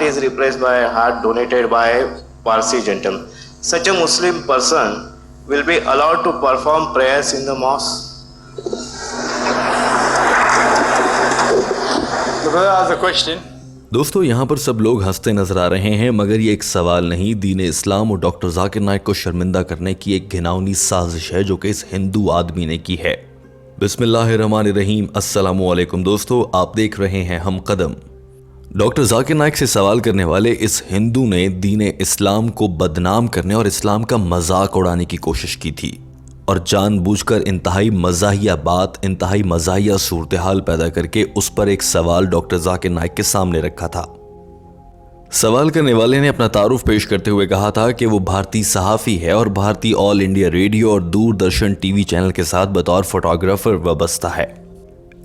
heart is replaced by a heart donated by a Parsi gentleman. Such a Muslim person will be allowed to perform prayers in the mosque. The brother asked a question. دوستو یہاں پر سب لوگ ہنستے نظر آ رہے ہیں، مگر یہ ایک سوال نہیں، دین اسلام اور ڈاکٹر ذاکر نائک کو شرمندہ کرنے کی ایک گھناؤنی سازش ہے جو کہ اس ہندو آدمی نے کی ہے۔ بسم اللہ الرحمن الرحیم۔ السلام علیکم دوستو، آپ دیکھ رہے ہیں ہم قدم۔ ڈاکٹر ذاکر نائک سے سوال کرنے والے اس ہندو نے دین اسلام کو بدنام کرنے اور اسلام کا مذاق اڑانے کی کوشش کی تھی، اور جان بوجھ کر انتہائی مزاحیہ بات، انتہائی مزاحیہ صورتحال پیدا کر کے اس پر ایک سوال ڈاکٹر ذاکر نائک کے سامنے رکھا تھا۔ سوال کرنے والے نے اپنا تعارف پیش کرتے ہوئے کہا تھا کہ وہ بھارتی صحافی ہے اور بھارتی آل انڈیا ریڈیو اور دوردرشن ٹی وی چینل کے ساتھ بطور فوٹوگرافر وابستہ ہے۔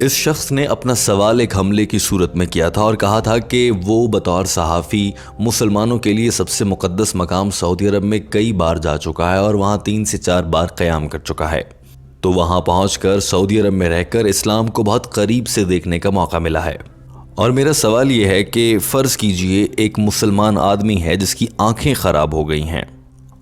اس شخص نے اپنا سوال ایک حملے کی صورت میں کیا تھا اور کہا تھا کہ وہ بطور صحافی مسلمانوں کے لیے سب سے مقدس مقام سعودی عرب میں کئی بار جا چکا ہے اور وہاں 3 سے 4 بار قیام کر چکا ہے، تو وہاں پہنچ کر سعودی عرب میں رہ کر اسلام کو بہت قریب سے دیکھنے کا موقع ملا ہے۔ اور میرا سوال یہ ہے کہ فرض کیجئے ایک مسلمان آدمی ہے جس کی آنکھیں خراب ہو گئی ہیں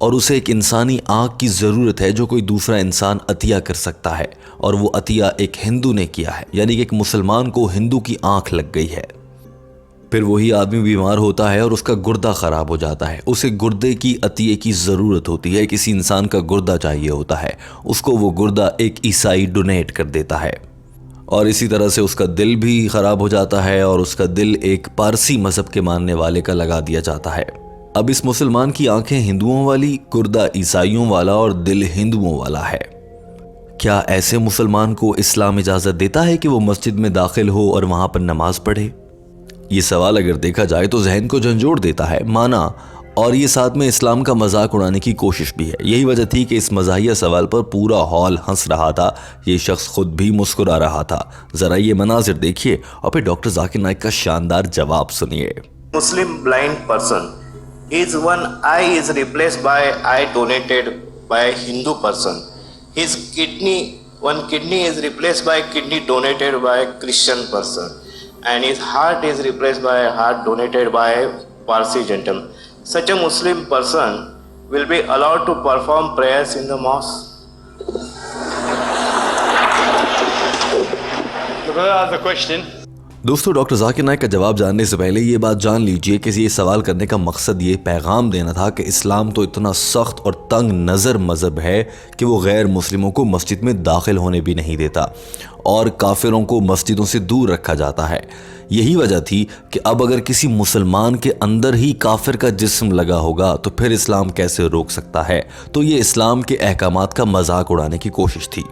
اور اسے ایک انسانی آنکھ کی ضرورت ہے جو کوئی دوسرا انسان عطیہ کر سکتا ہے، اور وہ عطیہ ایک ہندو نے کیا ہے، یعنی کہ ایک مسلمان کو ہندو کی آنکھ لگ گئی ہے۔ پھر وہی آدمی بیمار ہوتا ہے اور اس کا گردہ خراب ہو جاتا ہے، اسے گردے کی عطیے کی ضرورت ہوتی ہے، کسی انسان کا گردہ چاہیے ہوتا ہے، اس کو وہ گردہ ایک عیسائی ڈونیٹ کر دیتا ہے، اور اسی طرح سے اس کا دل بھی خراب ہو جاتا ہے اور اس کا دل ایک پارسی مذہب کے ماننے والے کا لگا دیا جاتا ہے۔ اب اس مسلمان کی آنکھیں ہندوؤں والی، گردہ عیسائیوں والا اور دل ہندوؤں والا ہے۔ کیا ایسے مسلمان کو اسلام اجازت دیتا ہے کہ وہ مسجد میں داخل ہو اور وہاں پر نماز پڑھے؟ یہ سوال اگر دیکھا جائے تو ذہن کو جھنجھوڑ دیتا ہے، مانا، اور یہ ساتھ میں اسلام کا مذاق اڑانے کی کوشش بھی ہے۔ یہی وجہ تھی کہ اس مزاحیہ سوال پر پورا ہال ہنس رہا تھا، یہ شخص خود بھی مسکرا رہا تھا۔ ذرا یہ مناظر دیکھیے اور پھر ڈاکٹر ذاکر نائک کا شاندار جواب سنیے۔ Muslim blind person, his one eye is replaced by eye donated by a Hindu person. His one kidney is replaced by kidney donated by a Christian person, and his heart is replaced by a heart donated by a Parsi gentleman. Such a Muslim person will be allowed to perform prayers in the mosque. The brother asked a question. دوستو doctor Zakir Naik کا جواب جاننے سے پہلے یہ بات جان لیجئے کہ یہ سوال کرنے کا مقصد یہ پیغام دینا تھا کہ اسلام تو اتنا سخت اور تنگ نظر مذہب ہے کہ وہ غیر مسلموں کو مسجد میں داخل ہونے بھی نہیں دیتا اور کافروں کو مسجدوں سے دور رکھا جاتا ہے۔ یہی وجہ تھی کہ اب اگر کسی مسلمان کے اندر ہی کافر کا جسم لگا ہوگا تو پھر اسلام کیسے روک سکتا ہے؟ تو یہ اسلام کے احکامات کا مذاق اڑانے کی کوشش تھی۔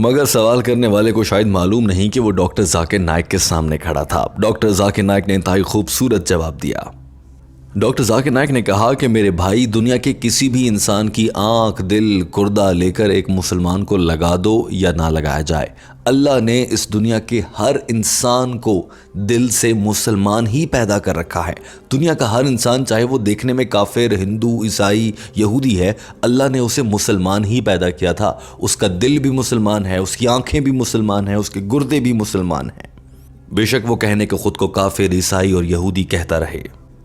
مگر سوال کرنے والے کو شاید معلوم نہیں کہ وہ ڈاکٹر ذاکر نائک کے سامنے کھڑا تھا۔ ڈاکٹر ذاکر نائک نے انتہائی خوبصورت جواب دیا۔ ڈاکٹر ذاکر نائک نے کہا کہ میرے بھائی، دنیا کے کسی بھی انسان کی آنکھ، دل، گردہ لے کر ایک مسلمان کو لگا دو یا نہ لگایا جائے، اللہ نے اس دنیا کے ہر انسان کو دل سے مسلمان ہی پیدا کر رکھا ہے۔ دنیا کا ہر انسان، چاہے وہ دیکھنے میں کافر، ہندو، عیسائی، یہودی ہے، اللہ نے اسے مسلمان ہی پیدا کیا تھا۔ اس کا دل بھی مسلمان ہے، اس کی آنکھیں بھی مسلمان ہیں، اس کے گردے بھی مسلمان ہیں، بے شک وہ کہنے کہ خود کو کافر، عیسائی اور یہودی کہتا رہے۔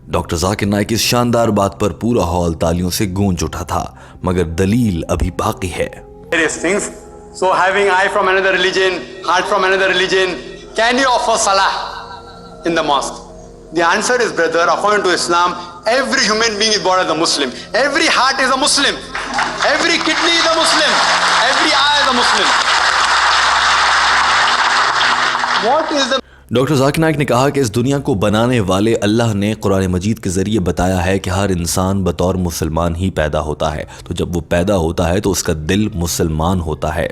ڈاکٹر ذاکر نائک اس شاندار بات پر پورا ہال تالیوں سے گونج اٹھا تھا، مگر دلیل ابھی باقی ہے۔ Various things. So having eye from another religion, heart from another religion, can you offer salah in the mosque? The answer is, brother, according to Islam, every human being is born as a Muslim. Every heart is a Muslim. Every kidney is a Muslim. Every eye is a Muslim. What is the doctor Zakir Naik نے کہا کہ اس دنیا کو بنانے والے اللہ نے قرآن مجید کے ذریعے بتایا ہے کہ ہر انسان بطور مسلمان ہی پیدا ہوتا ہے، تو جب وہ پیدا ہوتا ہے تو اس کا دل مسلمان ہوتا ہے،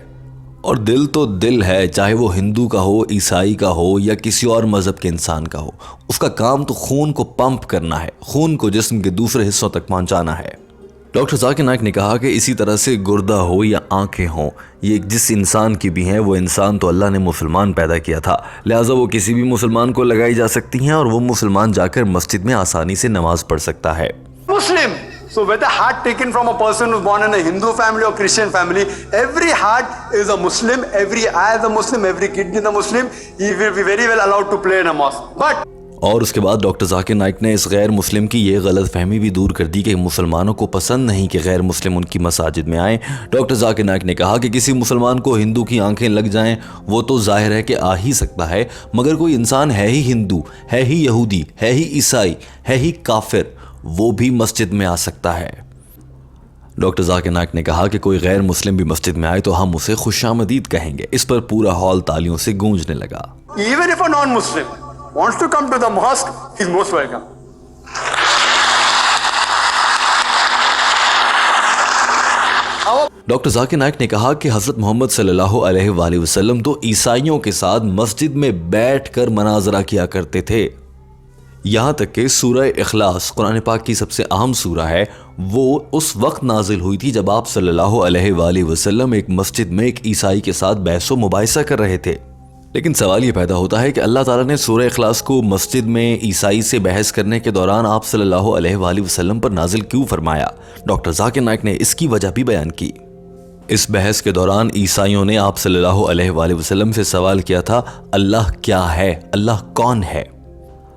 اور دل تو دل ہے، چاہے وہ ہندو کا ہو، عیسائی کا ہو یا کسی اور مذہب کے انسان کا ہو۔ اس کا کام تو خون کو پمپ کرنا ہے، خون کو جسم کے دوسرے حصوں تک پہنچانا ہے۔ ڈاکٹر ذاکر نائک نے کہا کہ اسی طرح سے گردہ ہو یا آنکھیں ہوں، یہ جس انسان کی بھی ہیں، وہ انسان تو اللہ نے مسلمان پیدا کیا تھا، لہٰذا وہ کسی بھی مسلمان کو لگائی جا سکتی ہیں اور وہ مسلمان جا کر مسجد میں آسانی سے نماز پڑھ سکتا ہے۔ Muslim? So whether heart taken from a person who's born in a Hindu family or Christian family, every heart is a Muslim, every eye is a Muslim, every kidney is a Muslim. He will be very well allowed to play in a mosque. But اور اس کے بعد doctor Zakir Naik نے اس غیر مسلم کی یہ غلط فہمی بھی دور کر دی کہ مسلمانوں کو پسند نہیں کہ غیر مسلم ان کی مساجد میں آئیں۔ ڈاکٹر ذاکر نائک نے کہا کہ کسی مسلمان کو ہندو کی آنکھیں لگ جائیں وہ تو ظاہر ہے کہ آ ہی سکتا ہے، مگر کوئی انسان ہے ہی ہندو، ہے ہی یہودی، ہے ہی عیسائی، ہے ہی کافر، وہ بھی مسجد میں آ سکتا ہے۔ ڈاکٹر ذاکر نائک نے کہا کہ کوئی غیر مسلم بھی مسجد میں آئے تو ہم اسے خوش آمدید کہیں گے۔ اس پر پورا ہال تالیوں سے گونجنے لگا۔ Even if a non-Muslim wants to come to the mosque, he's most welcome. Doctor Zakir Naik نے کہا کہ حضرت محمد صلی اللہ علیہ وآلہ وسلم تو عیسائیوں کے ساتھ مسجد میں بیٹھ کر مناظرہ کیا کرتے تھے، یہاں تک کہ سورہ اخلاص قرآن پاک کی سب سے اہم سورہ ہے، وہ اس وقت نازل ہوئی تھی جب آپ صلی اللہ علیہ وآلہ وسلم ایک مسجد میں ایک عیسائی کے ساتھ بحث و مباحثہ کر رہے تھے۔ لیکن سوال یہ پیدا ہوتا ہے کہ اللہ تعالیٰ نے سورہ اخلاص کو مسجد میں عیسائی سے بحث کرنے کے دوران آپ صلی اللہ علیہ وآلہ وسلم پر نازل کیوں فرمایا؟ ڈاکٹر ذاکر نائک نے اس کی وجہ بھی بیان کی۔ اس بحث کے دوران عیسائیوں نے آپ صلی اللہ علیہ وآلہ وسلم سے سوال کیا تھا، اللہ کیا ہے؟ اللہ کون ہے؟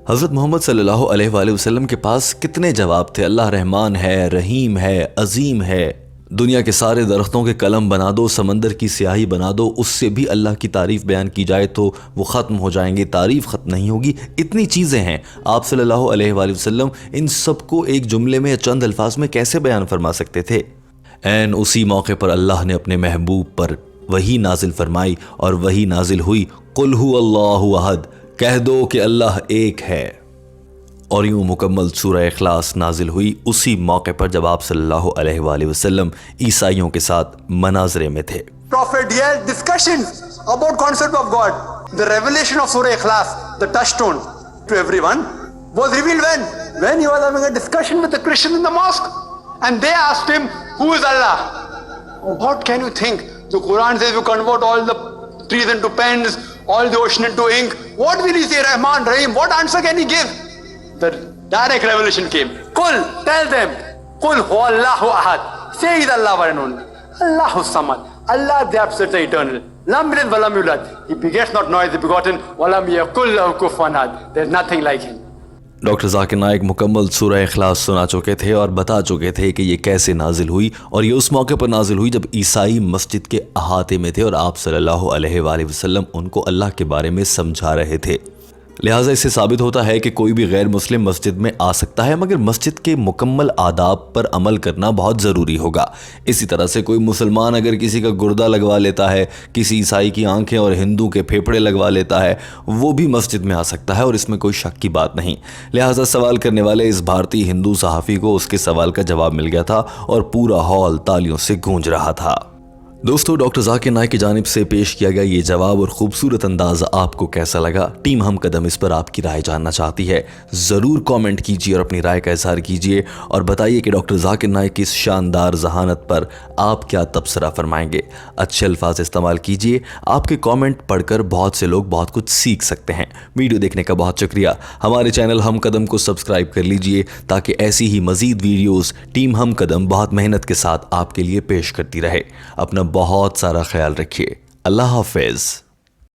حضرت محمد صلی اللہ علیہ وآلہ وسلم کے پاس کتنے جواب تھے؟ اللہ رحمان ہے، رحیم ہے، عظیم ہے، دنیا کے سارے درختوں کے قلم بنا دو، سمندر کی سیاہی بنا دو، اس سے بھی اللہ کی تعریف بیان کی جائے تو وہ ختم ہو جائیں گے، تعریف ختم نہیں ہوگی۔ اتنی چیزیں ہیں، آپ صلی اللہ علیہ وآلہ وسلم ان سب کو ایک جملے میں چند الفاظ میں کیسے بیان فرما سکتے تھے؟ این اسی موقع پر اللہ نے اپنے محبوب پر وحی نازل فرمائی، اور وحی نازل ہوئی، قل هو اللہ احد، کہہ دو کہ اللہ ایک ہے۔ اور یوں مکمل سورہ اخلاص نازل ہوئی اسی موقع پر جب آپ صلی اللہ علیہ وآلہ وسلم عیسائیوں کے ساتھ مناظرے میں تھے۔ Prophet, he had discussions about concept of God. The revelation of Surah Ikhlas, the touchstone to everyone, was revealed when? When he was having a discussion with the Christians in the mosque. And they asked him, who is Allah? What can you think? The Quran says you convert all the trees into pens, all the ocean into ink. What will he say, Rahman, Rahim? What answer can he give? The direct revelation came. Qul, tell them, Qul huwa Allahu ahad. Say is Allah one and only. Allahu samad. Allah the absolute the eternal. Lam yalid wa lam yulad. He begets not, nor is he begotten. Wa lam yakul lahu kufuwan ahad. There is nothing like him. Doctor Zakir Naik مکمل سورہ اخلاص سنا چکے تھے اور بتا چکے تھے کہ یہ کیسے نازل ہوئی، اور یہ اس موقع پر نازل ہوئی جب عیسائی مسجد کے احاطے میں تھے اور آپ صلی اللہ علیہ وآلہ وسلم ان کو اللہ کے بارے میں سمجھا رہے تھے۔ لہٰذا اس سے ثابت ہوتا ہے کہ کوئی بھی غیر مسلم مسجد میں آ سکتا ہے، مگر مسجد کے مکمل آداب پر عمل کرنا بہت ضروری ہوگا۔ اسی طرح سے کوئی مسلمان اگر کسی کا گردہ لگوا لیتا ہے، کسی عیسائی کی آنکھیں اور ہندو کے پھیپھڑے لگوا لیتا ہے، وہ بھی مسجد میں آ سکتا ہے، اور اس میں کوئی شک کی بات نہیں۔ لہٰذا سوال کرنے والے اس بھارتی ہندو صحافی کو اس کے سوال کا جواب مل گیا تھا، اور پورا ہال تالیوں سے گونج رہا تھا۔ دوستو، ڈاکٹر ذاکر نائک کی جانب سے پیش کیا گیا یہ جواب اور خوبصورت انداز آپ کو کیسا لگا؟ ٹیم ہم قدم اس پر آپ کی رائے جاننا چاہتی ہے۔ ضرور کامنٹ کیجیے اور اپنی رائے کا اظہار کیجیے، اور بتائیے کہ ڈاکٹر ذاکر نائک کی اس شاندار ذہانت پر آپ کیا تبصرہ فرمائیں گے۔ اچھے الفاظ استعمال کیجیے، آپ کے کامنٹ پڑھ کر بہت سے لوگ بہت کچھ سیکھ سکتے ہیں۔ ویڈیو دیکھنے کا بہت شکریہ۔ ہمارے چینل ہم قدم کو سبسکرائب کر لیجیے تاکہ ایسی ہی مزید ویڈیوز ٹیم ہم قدم بہت محنت کے ساتھ آپ کے لیے پیش کرتی رہے۔ اپنا بہت سارا خیال رکھیے۔ اللہ حافظ۔